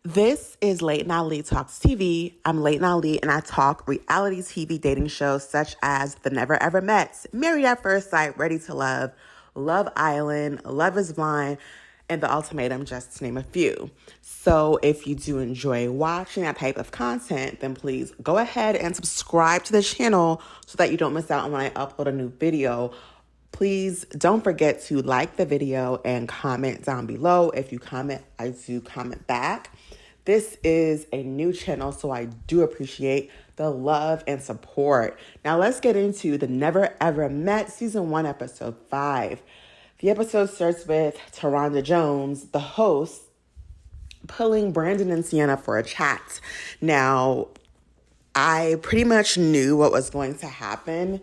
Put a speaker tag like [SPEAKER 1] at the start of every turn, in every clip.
[SPEAKER 1] This is Late Night Lee Talks TV. I'm Late Night Lee, and I talk reality TV dating shows such as The Never Ever Met, Married at First Sight, Ready to Love, Love Island, Love is Blind, and The Ultimatum, just to name a few. So if you do enjoy watching that type of content, then please go ahead and subscribe to the channel so that you don't miss out on when I upload a new video. Please don't forget to like the video and comment down below. If you comment, I do comment back. This is a new channel, so I do appreciate the love and support. Now let's get into The Never Ever Met Season 1, Episode 5. The episode starts with Taronda Jones, the host, pulling Brandon and Sienna for a chat. Now, I pretty much knew what was going to happen,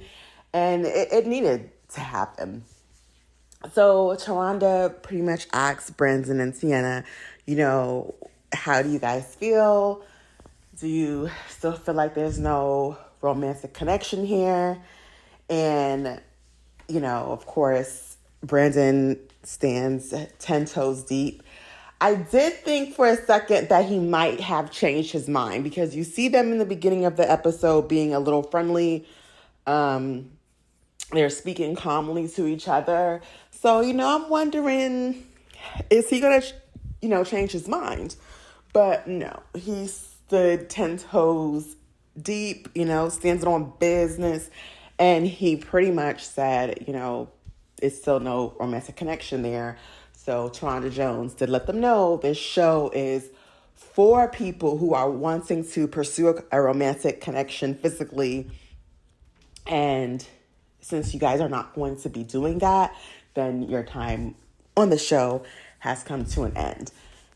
[SPEAKER 1] and it needed to happen. So Taronda pretty much asks Brandon and Sienna, how do you guys feel? Do you still feel like there's no romantic connection here? And, of course, Brandon stands 10 toes deep. I did think for a second that he might have changed his mind because you see them in the beginning of the episode being a little friendly. They're speaking calmly to each other. So, I'm wondering, is he going to, change his mind? But no, he stood 10 toes deep, stands on business. And he pretty much said, it's still no romantic connection there. So Taronda Jones did let them know this show is for people who are wanting to pursue a romantic connection physically. And since you guys are not going to be doing that, then your time on the show has come to an end.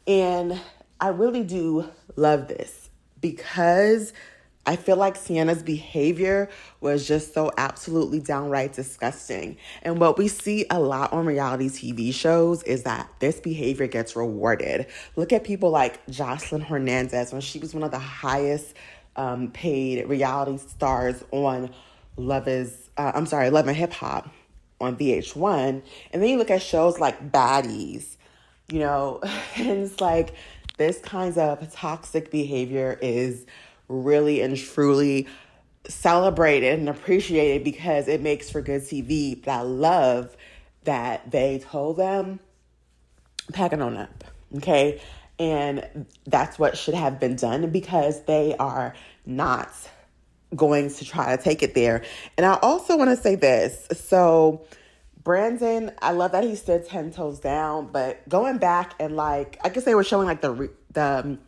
[SPEAKER 1] And I really do love this because I feel like Sienna's behavior was just so absolutely downright disgusting. And what we see a lot on reality TV shows is that this behavior gets rewarded. Look at people like Jocelyn Hernandez when she was one of the highest paid reality stars on Love and Hip Hop on VH1. And then you look at shows like Baddies, and it's like this kind of toxic behavior is really and truly celebrated and appreciated because it makes for good TV. But I love that they told them, pack it on up, okay? And that's what should have been done because they are not going to try to take it there. And I also want to say this. So Brandon, I love that he stood 10 toes down, but going back and I guess they were showing the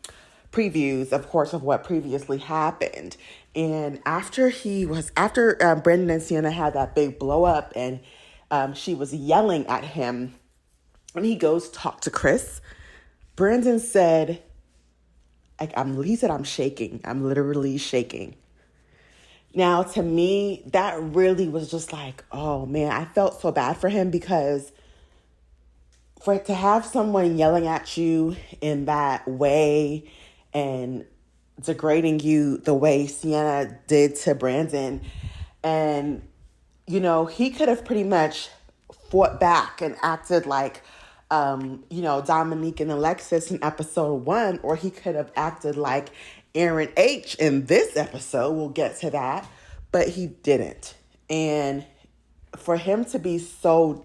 [SPEAKER 1] previews, of course, of what previously happened. And after Brandon and Sienna had that big blow up and she was yelling at him and he goes to talk to Chris, Brandon said, I'm shaking. I'm literally shaking. Now, to me, that really was just like, oh man, I felt so bad for him because for it to have someone yelling at you in that way and degrading you the way Sienna did to Brandon, and, he could have pretty much fought back and acted like, Dominique and Alexis in episode 1, or he could have acted like Aaron H in this episode. We'll get to that, but he didn't. And for him to be so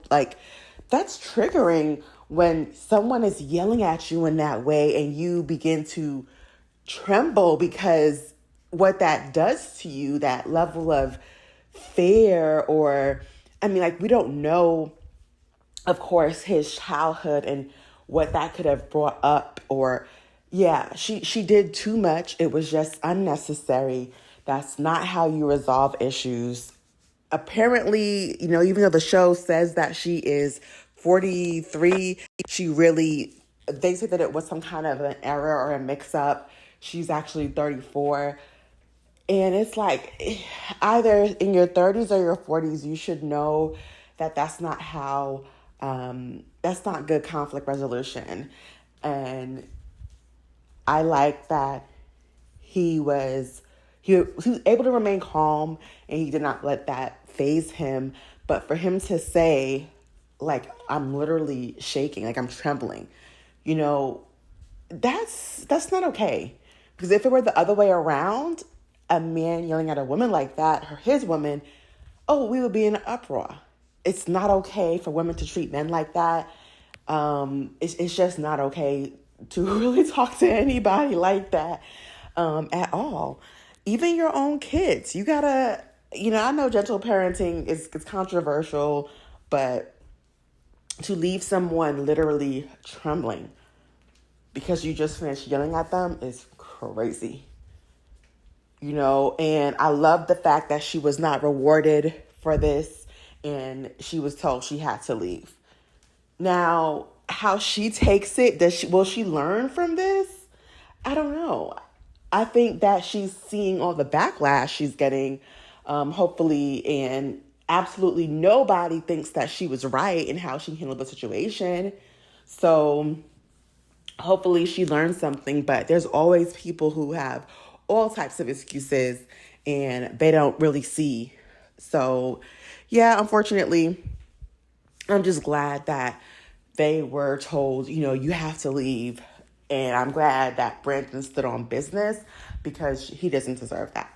[SPEAKER 1] that's triggering when someone is yelling at you in that way and you begin to tremble because what that does to you, that level of fear, or we don't know, of course, his childhood and what that could have brought up, or she did too much. It was just unnecessary. That's not how you resolve issues. Apparently, even though the show says that she is 43, they say that it was some kind of an error or a mix-up. She's actually 34. And it's like, either in your 30s or your 40s, you should know that that's not how, that's not good conflict resolution. And I like that he was able to remain calm and he did not let that faze him. But for him to say, I'm literally shaking, I'm trembling, that's not okay. Because if it were the other way around, a man yelling at a woman like that, or his woman, oh, we would be in an uproar. It's not okay for women to treat men like that. It's just not okay to really talk to anybody like that at all. Even your own kids. You gotta, I know gentle parenting is controversial, but to leave someone literally trembling because you just finished yelling at them is crazy. And I love the fact that she was not rewarded for this and she was told she had to leave. Now, how she takes it, will she learn from this? I don't know. I think that she's seeing all the backlash she's getting, hopefully, and absolutely nobody thinks that she was right in how she handled the situation. So hopefully she learned something, but there's always people who have all types of excuses and they don't really see. So yeah, unfortunately, I'm just glad that they were told, you have to leave. And I'm glad that Brandon stood on business because he doesn't deserve that.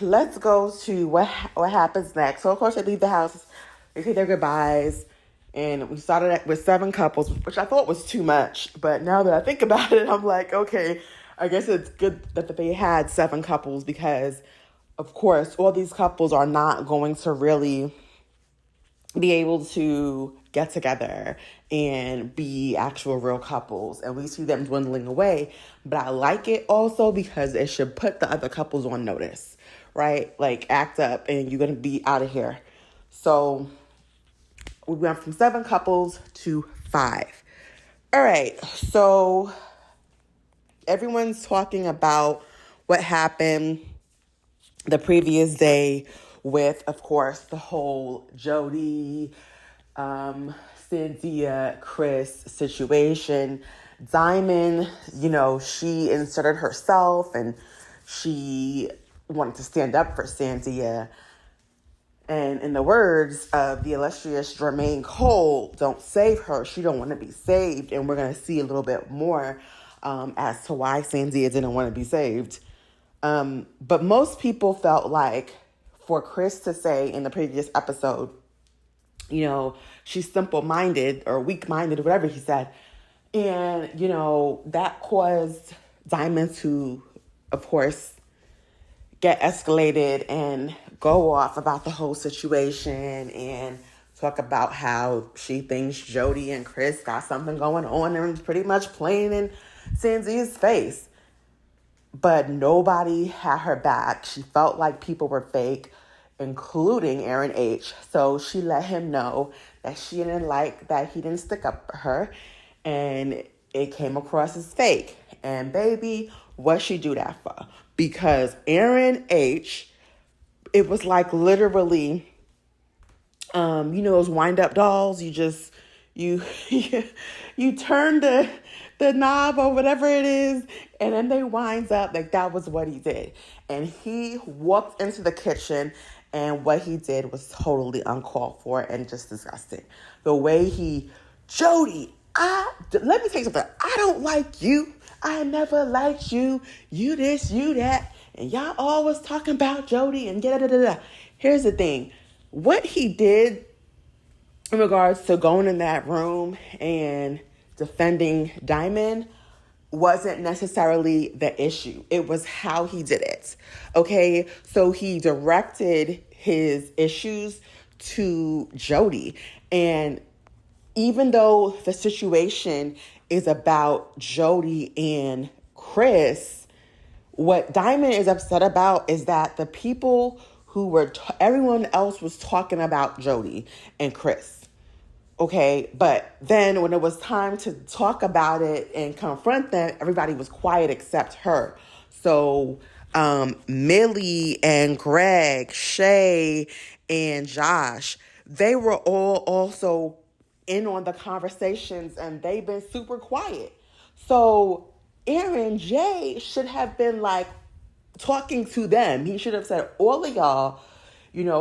[SPEAKER 1] Let's go to what happens next. So of course they leave the house, they say their goodbyes, and we started with 7 couples, which I thought was too much. But now that I think about it, I'm like, okay, I guess it's good that they had 7 couples because, of course, all these couples are not going to really be able to get together and be actual real couples, and we see them dwindling away. But I like it also because it should put the other couples on notice, right? Like, act up and you're gonna be out of here. So we went from 7 couples to 5. All right, so everyone's talking about what happened the previous day with, of course, the whole Jody, Cynthia, Chris situation. Diamond, she inserted herself and she wanted to stand up for Cynthia. And in the words of the illustrious Jermaine Cole, don't save her. She don't want to be saved. And we're going to see a little bit more as to why Cynthia didn't want to be saved. But most people felt like for Chris to say in the previous episode, she's simple-minded or weak-minded or whatever he said. And, that caused Diamond to, of course, get escalated and go off about the whole situation and talk about how she thinks Jody and Chris got something going on and pretty much playing in Cynthia's face. But nobody had her back. She felt like people were fake, including Aaron H. So she let him know that she didn't like that he didn't stick up for her and it came across as fake. And baby, what she do that for? Because Aaron H., it was like literally, those wind-up dolls, you turn the knob or whatever it is, and then they winds up. Like, that was what he did. And he walked into the kitchen, and what he did was totally uncalled for and just disgusting. The way Jody, let me tell you something. I don't like you. I never liked you. You this, you that. And y'all always talking about Jody and da-da-da-da-da. Here's the thing. What he did in regards to going in that room and defending Diamond wasn't necessarily the issue. It was how he did it. Okay? So he directed his issues to Jody. And even though the situation is about Jody and Chris, what Diamond is upset about is that the people who were, everyone else was talking about Jody and Chris. Okay, but then when it was time to talk about it and confront them, everybody was quiet except her. So Millie and Greg, Shay and Josh, they were all also in on the conversations and they've been super quiet. So Aaron J should have been like talking to them. He should have said, all of y'all,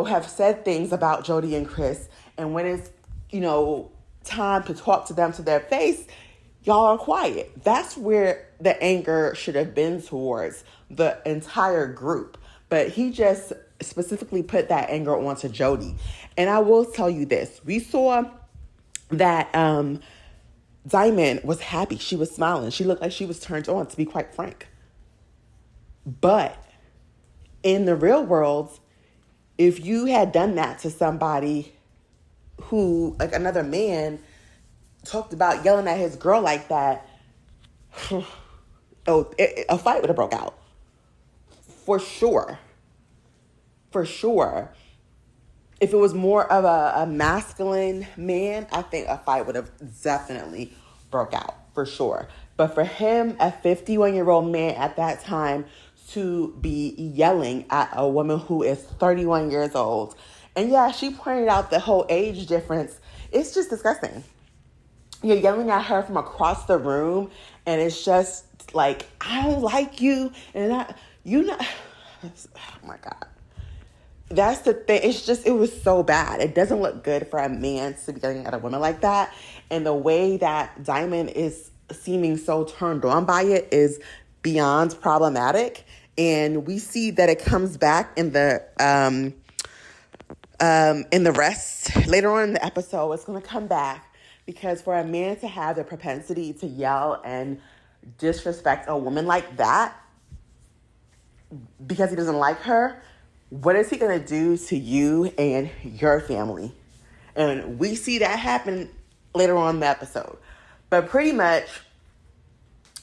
[SPEAKER 1] have said things about Jody and Chris. And when it's, time to talk to them to their face, y'all are quiet. That's where the anger should have been towards the entire group. But he just specifically put that anger onto Jody. And I will tell you this. We saw that Diamond was happy. She was smiling. She looked like she was turned on, to be quite frank. But in the real world, if you had done that to somebody who, like another man, talked about yelling at his girl like that, a fight would have broke out. For sure. For sure. If it was more of a masculine man, I think a fight would have definitely broke out. For sure. But for him, a 51-year-old man at that time, to be yelling at a woman who is 31 years old. And yeah, she pointed out the whole age difference. It's just disgusting. You're yelling at her from across the room, and it's just like, I don't like you, and oh my God. That's the thing. It was so bad. It doesn't look good for a man to be yelling at a woman like that. And the way that Diamond is seeming so turned on by it is beyond problematic. And we see that it comes back in the rest later on in the episode. It's going to come back, because for a man to have the propensity to yell and disrespect a woman like that because he doesn't like her, what is he going to do to you and your family? And we see that happen later on in the episode. But pretty much,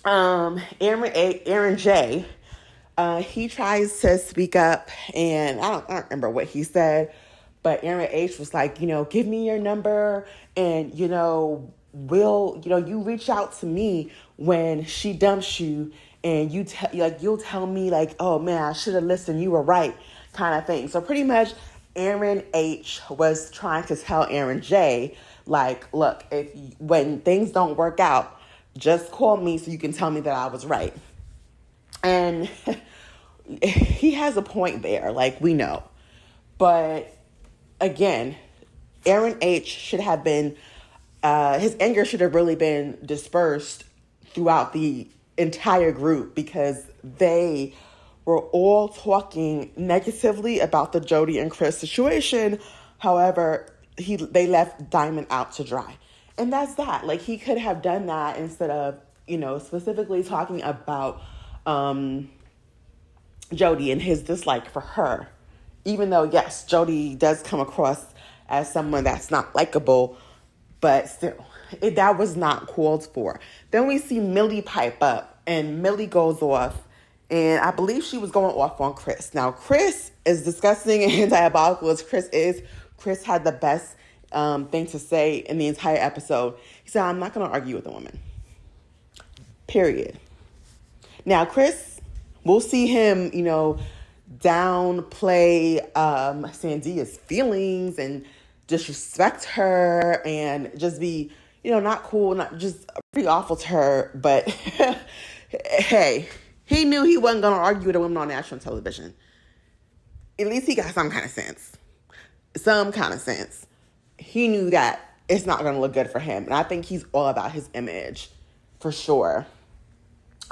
[SPEAKER 1] Aaron J, he tries to speak up, and I don't remember what he said, but Aaron H was like, give me your number, and, you reach out to me when she dumps you, and you'll tell me like, oh man, I should have listened, you were right, kind of thing. So pretty much Aaron H was trying to tell Aaron J, like, look, when things don't work out, just call me so you can tell me that I was right. And he has a point there, like, we know. But again, Aaron H should have been, his anger should have really been dispersed throughout the entire group, because they were all talking negatively about the Jody and Chris situation. However, they left Diamond out to dry. And that's that. Like, he could have done that instead of, specifically talking about Jody and his dislike for her. Even though, yes, Jody does come across as someone that's not likable, but still, that was not called for. Then we see Millie pipe up, and Millie goes off, and I believe she was going off on Chris. Now, Chris, is disgusting and diabolical as Chris is, Chris had the best thing to say in the entire episode. He said, I'm not going to argue with a woman. Period. Now, Chris, we'll see him, downplay Sandia's feelings and disrespect her and just be, not cool, not just pretty awful to her. But hey, he knew he wasn't going to argue with a woman on national television. At least he got some kind of sense. He knew that it's not going to look good for him. And I think he's all about his image, for sure.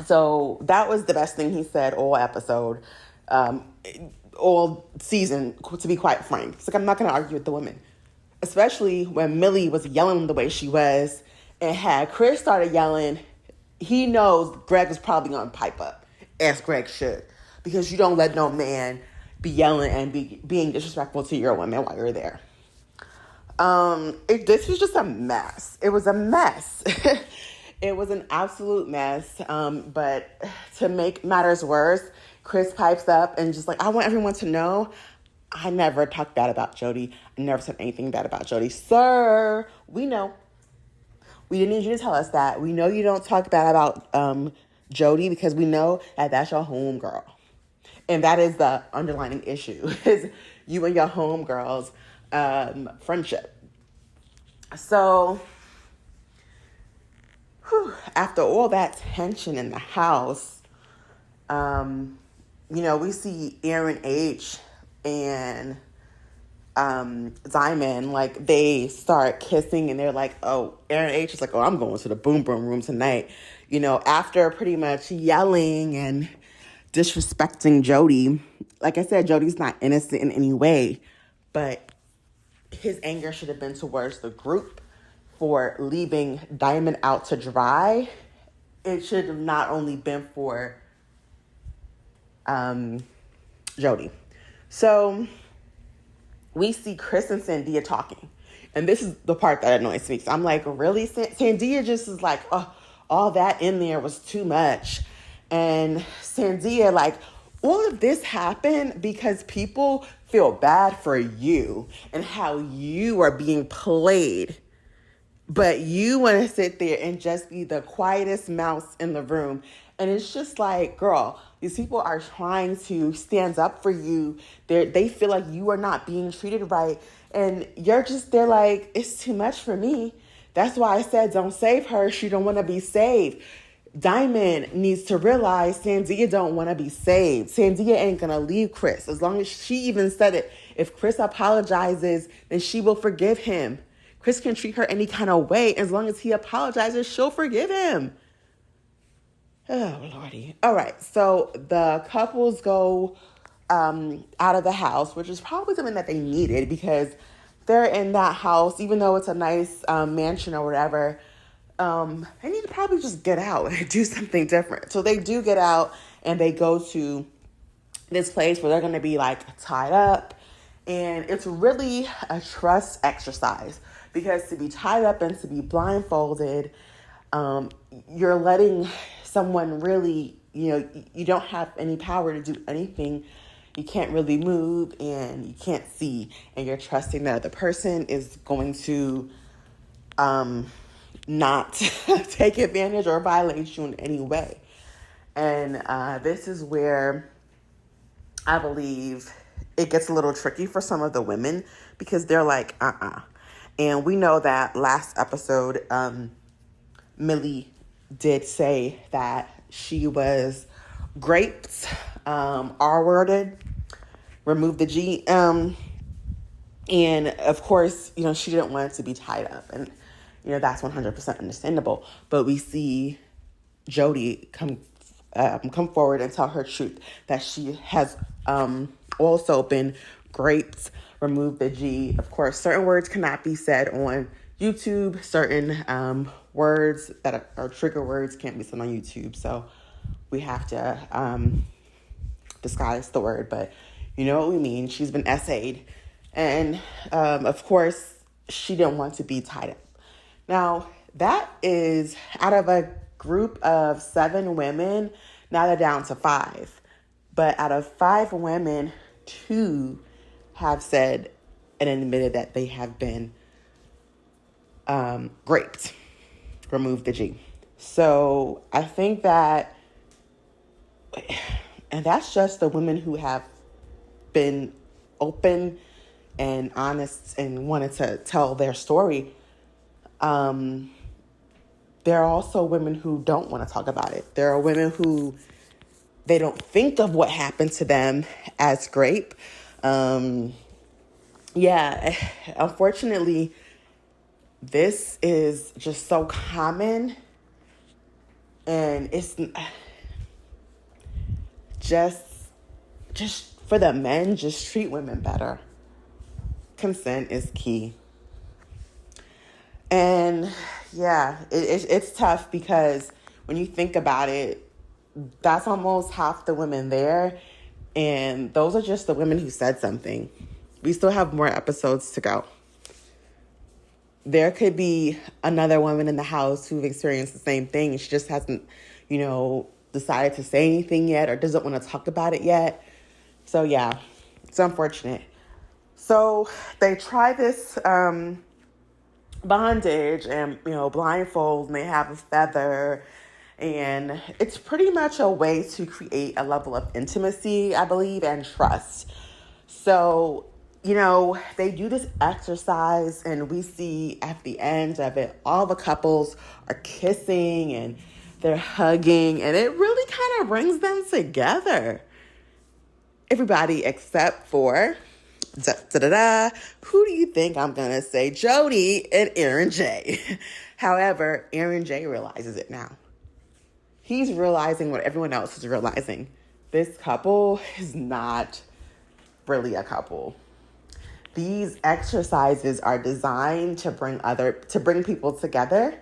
[SPEAKER 1] So that was the best thing he said all episode, all season, to be quite frank. It's like, I'm not going to argue with the women. Especially when Millie was yelling the way she was, and had Chris started yelling, he knows Greg was probably going to pipe up, as Greg should. Because you don't let no man be yelling and being disrespectful to your women while you're there. This was just a mess. It was a mess. It was an absolute mess. But to make matters worse, Chris pipes up and just like, I want everyone to know, I never talked bad about Jody. I never said anything bad about Jody. Sir, we know. We didn't need you to tell us that. We know you don't talk bad about Jody, because we know that that's your home girl. And that is the underlying issue, is you and your home girl's friendship. So, after all that tension in the house, we see Aaron H and Diamond, like they start kissing and they're like, oh, Aaron H is like, oh, I'm going to the boom boom room tonight. After pretty much yelling and disrespecting Jody. Like I said, Jody's not innocent in any way, but his anger should have been towards the group for leaving Diamond out to dry. It should have not only been for Jody. So we see Chris and Sandia talking. And this is the part that annoys me. So I'm like, really? Sandia just is like, oh, all that in there was too much. And Sandia, like, all of this happened because people feel bad for you and how you are being played. But you want to sit there and just be the quietest mouse in the room. And it's just like, girl, these people are trying to stand up for you. They feel like you are not being treated right. And they're like, it's too much for me. That's why I said, don't save her. She don't want to be saved. Diamond needs to realize Sandia don't want to be saved. Sandia ain't going to leave Chris. As long as she even said it, if Chris apologizes, then she will forgive him. Chris can treat her any kind of way. As long as he apologizes, she'll forgive him. Oh, Lordy. All right. So the couples go out of the house, which is probably something that they needed because they're in that house, even though it's a nice mansion or whatever. They need to probably just get out and do something different. So they do get out and they go to this place where they're going to be like tied up. And it's really a trust exercise because to be tied up and to be blindfolded, you're letting someone really, you don't have any power to do anything. You can't really move and you can't see. And you're trusting that the person is going to not take advantage or violate you in any way. And this is where I believe it gets a little tricky for some of the women because they're like, And we know that last episode, Millie did say that she was graped, R-worded, removed the G. And of course, she didn't want it to be tied up. And, that's 100% understandable. But we see Jody come forward and tell her truth that she has also been graped, removed the G. Of course, certain words cannot be said on YouTube. Certain words that are trigger words can't be said on YouTube. So we have to disguise the word. But you know what we mean. She's been essayed. And of course, she didn't want to be tied up. Now, that is out of a group of 7 women. Now they're down to 5. But out of 5 women, 2 have said and admitted that they have been raped. Remove the G. So I think that, and that's just the women who have been open and honest and wanted to tell their story. There are also women who don't want to talk about it. There are women who they don't think of what happened to them as rape. Unfortunately, this is just so common, and it's just for the men, just treat women better. Consent is key. And it's tough because when you think about it, that's almost half the women there. And those are just the women who said something. We still have more episodes to go. There could be another woman in the house who've experienced the same thing. She just hasn't, decided to say anything yet or doesn't want to talk about it yet. So, yeah, it's unfortunate. So they try this bondage and, blindfold, and they have a feather. And it's pretty much a way to create a level of intimacy, I believe, and trust. So, they do this exercise and we see at the end of it, all the couples are kissing and they're hugging, and it really kind of brings them together. Everybody except for da-da-da. Who do you think I'm going to say? Jody and Aaron J. However, Aaron J realizes it now. He's realizing what everyone else is realizing. This couple is not really a couple. These exercises are designed to bring people together.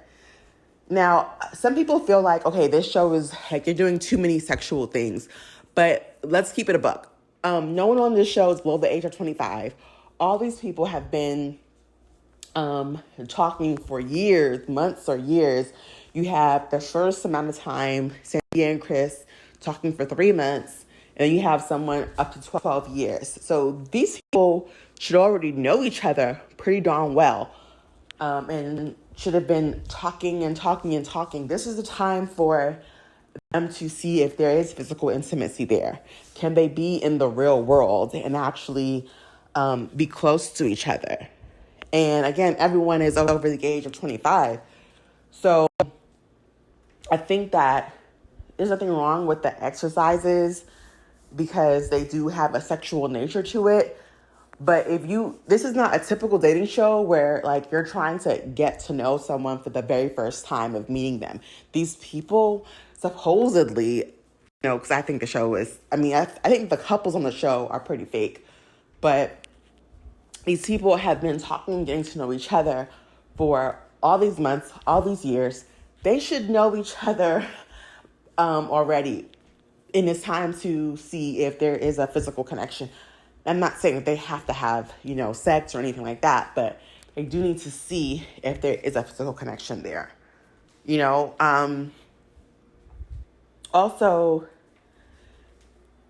[SPEAKER 1] Now, some people feel like, okay, this show is like you're doing too many sexual things, but let's keep it a buck. No one on this show is below the age of 25. All these people have been talking for years, months or years. You have the first amount of time, Sandy and Chris talking for 3 months, and you have someone up to 12 years. So these people should already know each other pretty darn well, and should have been talking and talking and talking. This is the time for them to see if there is physical intimacy there. Can they be in the real world and actually be close to each other? And again, everyone is over the age of 25. So I think that there's nothing wrong with the exercises because they do have a sexual nature to it. But this is not a typical dating show where like you're trying to get to know someone for the very first time of meeting them. These people supposedly, because I think the show is, I think the couples on the show are pretty fake, but these people have been talking and getting to know each other for all these months, all these years. They should know each other already. And it's time to see if there is a physical connection. I'm not saying that they have to have, sex or anything like that, but they do need to see if there is a physical connection there. Also,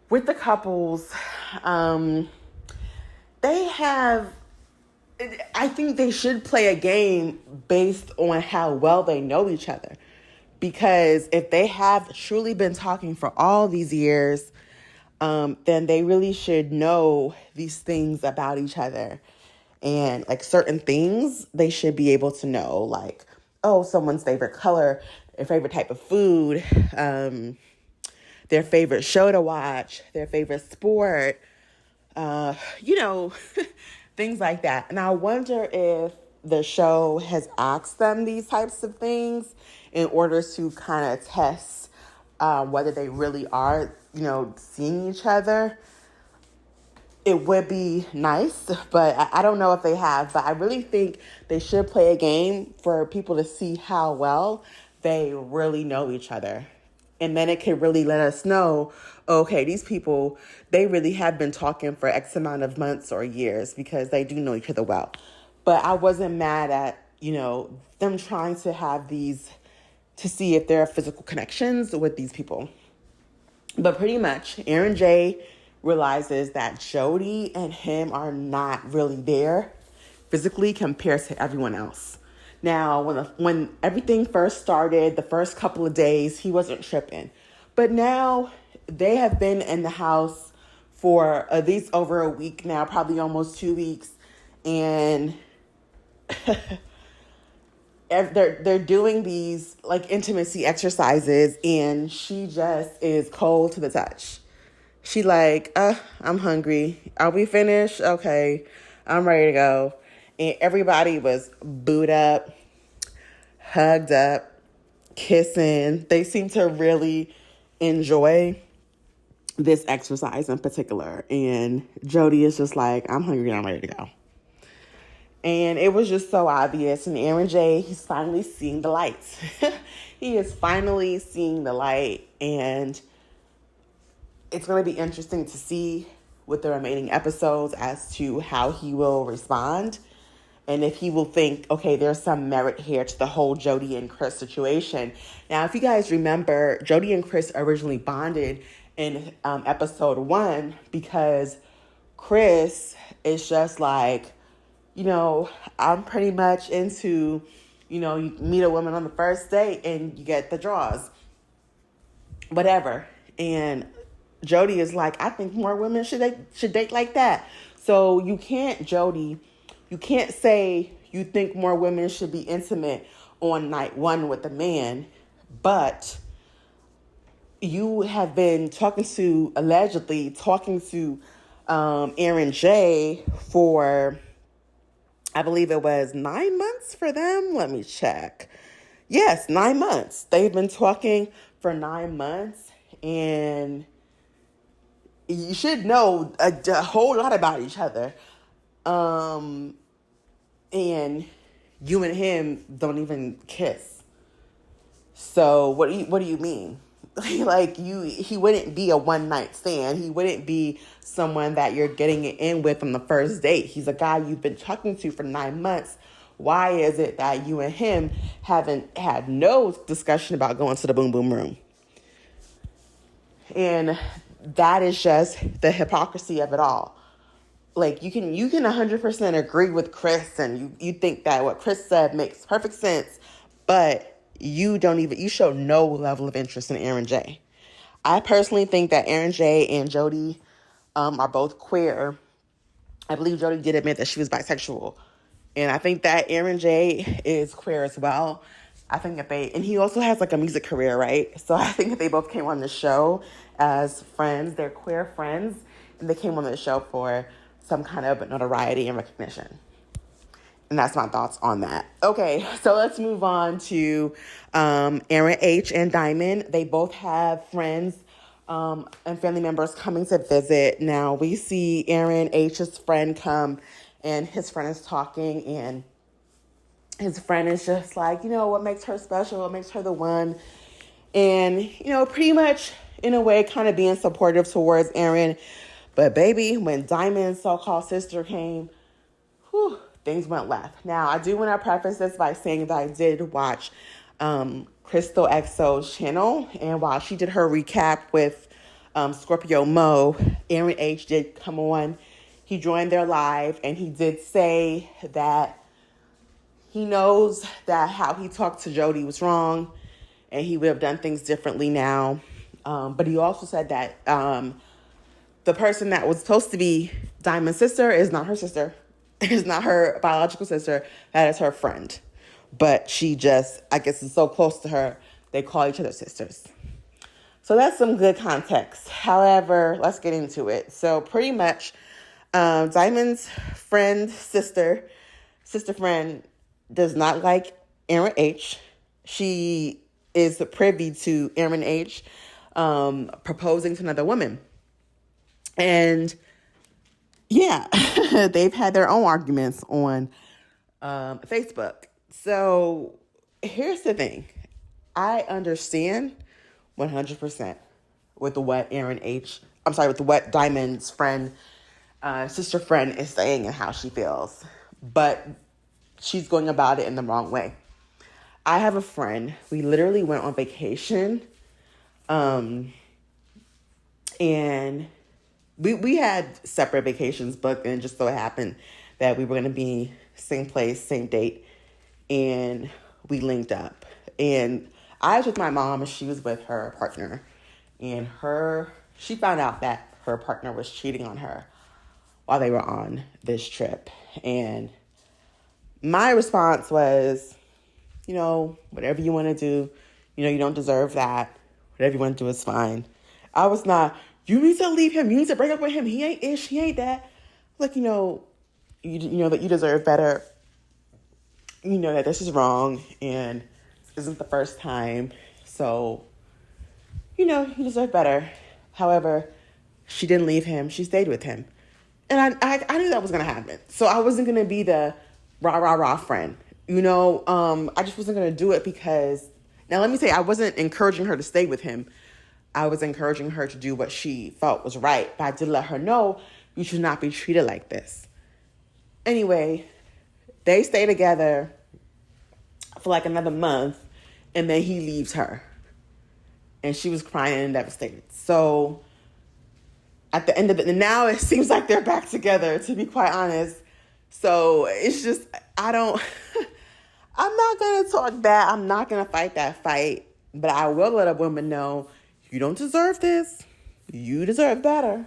[SPEAKER 1] with the couples, I think they should play a game based on how well they know each other. Because if they have truly been talking for all these years, then they really should know these things about each other. And like certain things they should be able to know, like, someone's favorite color, their favorite type of food, their favorite show to watch, their favorite sport, things like that. And I wonder if the show has asked them these types of things in order to kind of test whether they really are, seeing each other. It would be nice, but I don't know if they have. But I really think they should play a game for people to see how well they really know each other. And then it can really let us know, okay, these people, they really have been talking for X amount of months or years because they do know each other well. But I wasn't mad at, them trying to have these, to see if there are physical connections with these people. But pretty much, Aaron J realizes that Jody and him are not really there physically compared to everyone else. Now, when everything first started, the first couple of days, he wasn't tripping. But now they have been in the house for at least over a week now, probably almost 2 weeks. And they're doing these like intimacy exercises, and she just is cold to the touch. She like, I'm hungry. Are we finished? Okay, I'm ready to go. And everybody was booed up, hugged up, kissing. They seem to really enjoy this exercise in particular. And Jody is just like, I'm hungry, I'm ready to go. And it was just so obvious. And Aaron J, he's finally seeing the lights. He is finally seeing the light. And it's going to be interesting to see with the remaining episodes as to how he will respond. And if he will think, okay, there's some merit here to the whole Jody and Chris situation. Now, if you guys remember, Jody and Chris originally bonded in episode 1 because Chris is just like, I'm pretty much into, you meet a woman on the first date and you get the draws, whatever. And Jody is like, I think more women should date like that. So you can't say you think more women should be intimate on night 1 with a man, but you have been allegedly talking to Aaron J for, I believe it was 9 months for them. Let me check. Yes, 9 months. They've been talking for 9 months, and you should know a whole lot about each other. And you and him don't even kiss. So what do you mean? Like he wouldn't be a one night stand. He wouldn't be someone that you're getting it in with on the first date. He's a guy you've been talking to for 9 months. Why is it that you and him haven't had no discussion about going to the boom boom room? And that is just the hypocrisy of it all. Like you can 100% agree with Chris, and you think that what Chris said makes perfect sense, but you show no level of interest in Aaron J. I personally think that Aaron J and Jody are both queer. I believe Jody did admit that she was bisexual. And I think that Aaron J is queer as well. I think that and he also has like a music career, right? So I think that they both came on the show as friends. They're queer friends. And they came on the show for some kind of notoriety and recognition. And that's my thoughts on that. Okay, so let's move on to Aaron H. and Diamond. They both have friends and family members coming to visit. Now, we see Aaron H.'s friend come, and his friend is talking, and his friend is just like, what makes her special? What makes her the one? And, pretty much in a way kind of being supportive towards Aaron. But baby, when Diamond's so-called sister came, things went left. Now, I do want to preface this by saying that I did watch Crystal XO's channel, and while she did her recap with Scorpio Mo, Aaron H. did come on. He joined their live, and he did say that he knows that how he talked to Jody was wrong, and he would have done things differently now. But he also said that the person that was supposed to be Diamond's sister is not her sister. It's not her biological sister. That is her friend. But she just, I guess, is so close to her, they call each other sisters. So that's some good context. However, let's get into it. So pretty much, Diamond's friend, sister friend, does not like Aaron H. She is privy to Aaron H. Proposing to another woman. And yeah, they've had their own arguments on Facebook. So here's the thing. I understand 100% with what Diamond's friend, sister friend is saying and how she feels. But she's going about it in the wrong way. I have a friend. We literally went on vacation. And we had separate vacations booked, and it just so happened that we were going to be same place, same date, and we linked up. And I was with my mom, and she was with her partner, and she found out that her partner was cheating on her while they were on this trip. And my response was, whatever you want to do, you don't deserve that. Whatever you want to do is fine. I was not, you need to leave him. You need to break up with him. He ain't ish. He ain't that. Like, you know that you deserve better. You know that this is wrong and this isn't the first time. So, you deserve better. However, she didn't leave him. She stayed with him. And I knew that was going to happen. So I wasn't going to be the rah friend. I just wasn't going to do it because, now let me say, I wasn't encouraging her to stay with him. I was encouraging her to do what she felt was right. But I did let her know you should not be treated like this. Anyway, they stay together for like another month, and then he leaves her. And she was crying and devastated. So at the end of it, and now it seems like they're back together, to be quite honest. So it's just, I'm not going to talk bad. I'm not going to fight that fight. But I will let a woman know, you don't deserve this. You deserve better.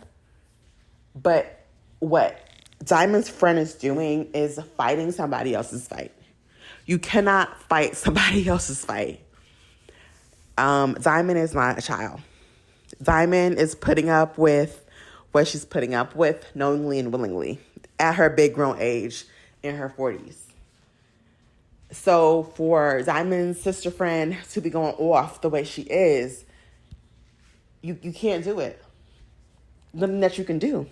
[SPEAKER 1] But what Diamond's friend is doing is fighting somebody else's fight. You cannot fight somebody else's fight. Diamond is not a child. Diamond is putting up with what she's putting up with knowingly and willingly at her big grown age in her 40s. So for Diamond's sister friend to be going off the way she is, you can't do it. Nothing that you can do.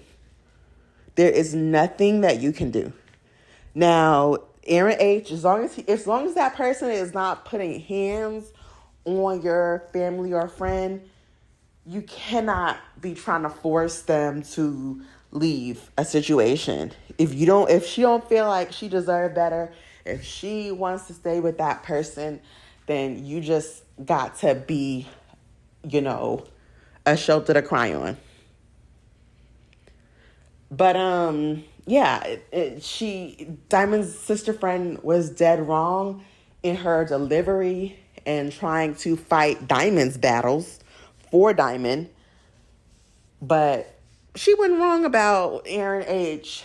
[SPEAKER 1] There is nothing that you can do. Now, Aaron H., as long as that person is not putting hands on your family or friend, you cannot be trying to force them to leave a situation. If she don't feel like she deserves better, if she wants to stay with that person, then you just got to be, a shoulder to cry on. But yeah, Diamond's sister friend was dead wrong in her delivery and trying to fight Diamond's battles for Diamond. But she went wrong about Aaron H.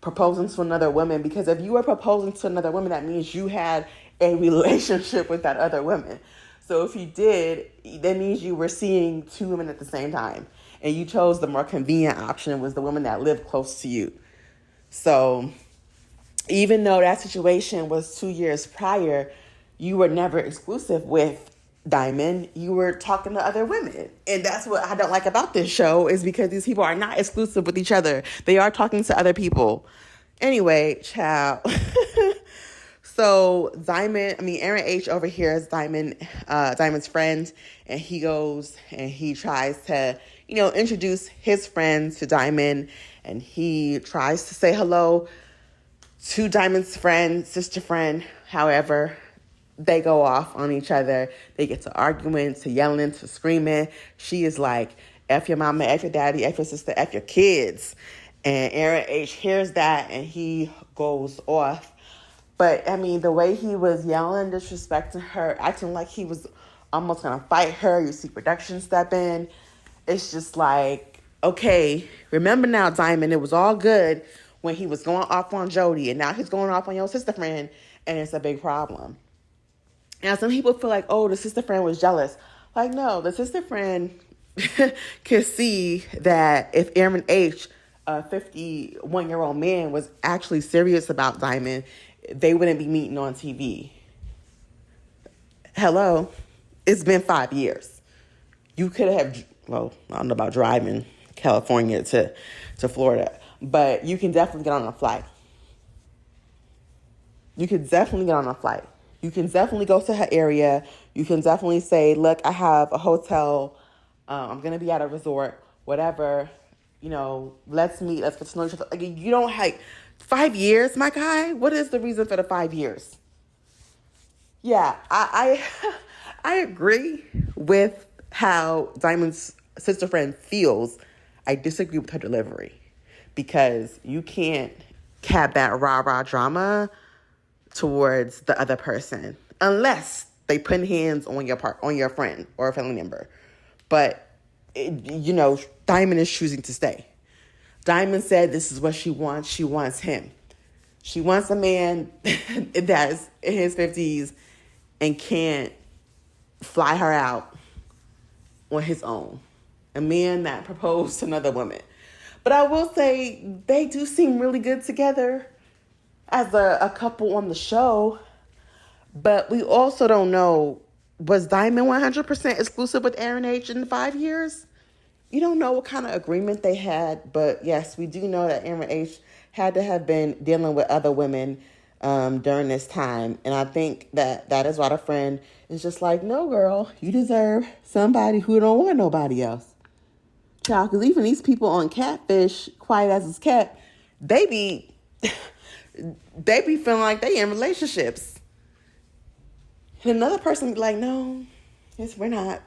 [SPEAKER 1] Proposing to another woman, because if you were proposing to another woman, that means you had a relationship with that other woman. So if you did, that means you were seeing two women at the same time. And you chose the more convenient option, was the woman that lived close to you. So even though that situation was 2 years prior, you were never exclusive with Diamond. You were talking to other women. And that's what I don't like about this show, is because these people are not exclusive with each other. They are talking to other people. Anyway, child. So Aaron H. over here is Diamond's friend, and he goes and he tries to, introduce his friends to Diamond, and he tries to say hello to Diamond's sister friend. However, they go off on each other. They get to arguing, to yelling, to screaming. She is like, F your mama, F your daddy, F your sister, F your kids. And Aaron H. hears that and he goes off. But, the way he was yelling, disrespecting her, acting like he was almost going to fight her. You see production step in. It's just like, okay, remember now, Diamond, it was all good when he was going off on Jody, and now he's going off on your sister friend, and it's a big problem. Now, some people feel like, oh, the sister friend was jealous. Like, no, the sister friend could see that if Aaron H., a 51-year-old man, was actually serious about Diamond, they wouldn't be meeting on TV. Hello? It's been 5 years. You could have, I don't know about driving California to Florida, but you can definitely get on a flight. You can definitely get on a flight. You can definitely go to her area. You can definitely say, look, I have a hotel. I'm going to be at a resort, whatever. Let's meet. Let's get to know each other. Like, you don't 5 years, my guy. What is the reason for the 5 years? Yeah, I agree with how Diamond's sister friend feels. I disagree with her delivery, because you can't cap that rah-rah drama towards the other person unless they put hands on your friend or a family member. But Diamond is choosing to stay. Diamond said this is what she wants. She wants him. She wants a man that's in his 50s and can't fly her out on his own. A man that proposed to another woman. But I will say they do seem really good together as a couple on the show. But we also don't know, was Diamond 100% exclusive with Aaron H. in 5 years? You don't know what kind of agreement they had, but yes, we do know that Aaron H. had to have been dealing with other women during this time. And I think that is why the friend is just like, no, girl, you deserve somebody who don't want nobody else. Child, because even these people on Catfish, Quiet as It's Kept, they be feeling like they in relationships. And another person be like, no, yes, we're not.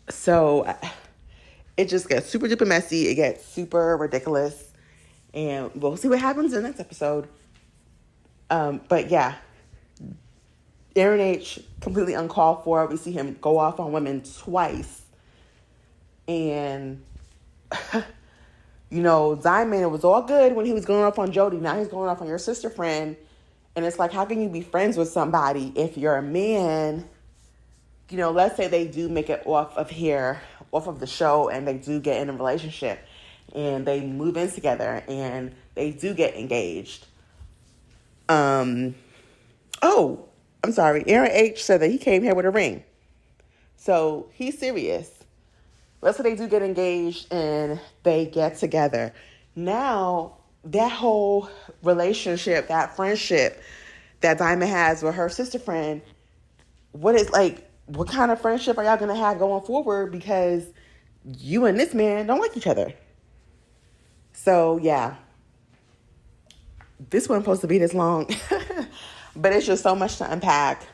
[SPEAKER 1] So it just gets super duper messy. It gets super ridiculous. And we'll see what happens in the next episode. But yeah, Aaron H. completely uncalled for. We see him go off on women twice. And, Diamond, it was all good when he was going off on Jody. Now he's going off on your sister friend. And it's like, how can you be friends with somebody if your man let's say they do make it off of the show, and they do get in a relationship and they move in together and they do get engaged. Oh, I'm sorry. Aaron H said that he came here with a ring. So he's serious. Let's say they do get engaged and they get together. Now, that whole relationship, that friendship that Diamond has with her sister friend, what kind of friendship are y'all going to have going forward? Because you and this man don't like each other. So, yeah. This wasn't supposed to be this long. But it's just so much to unpack.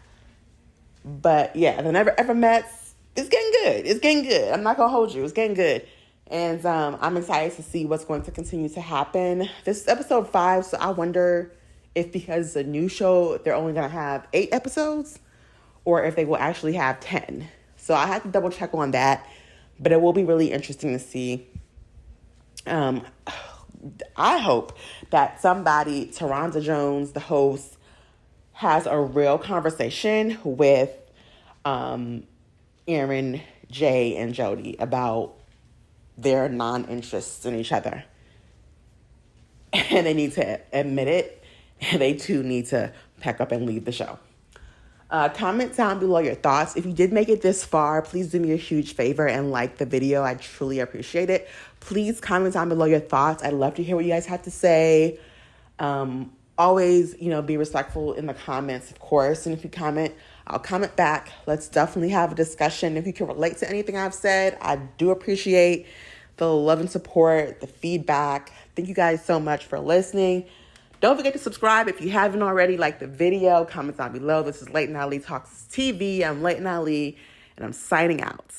[SPEAKER 1] But, yeah, the Never Ever Mets, it's getting good. It's getting good. I'm not going to hold you. It's getting good. And I'm excited to see what's going to continue to happen. This is episode 5, so I wonder if because it's a new show, they're only going to have 8 episodes, or if they will actually have 10. So I have to double check on that. But it will be really interesting to see. I hope that somebody, Taronda Jones, the host, has a real conversation with Aaron, Jay, and Jody about their non-interests in each other. And they need to admit it. And they too need to pack up and leave the show. Comment down below your thoughts. If you did make it this far, please do me a huge favor and like the video. I truly appreciate it. Please comment down below your thoughts. I'd love to hear what you guys have to say. Always, be respectful in the comments, of course. And if you comment, I'll comment back. Let's definitely have a discussion. If you can relate to anything I've said, I do appreciate the love and support, the feedback. Thank you guys so much for listening. Don't forget to subscribe if you haven't already. Like the video, comment down below. This is Late Night Ali Talks TV. I'm Late Night Ali, and I'm signing out.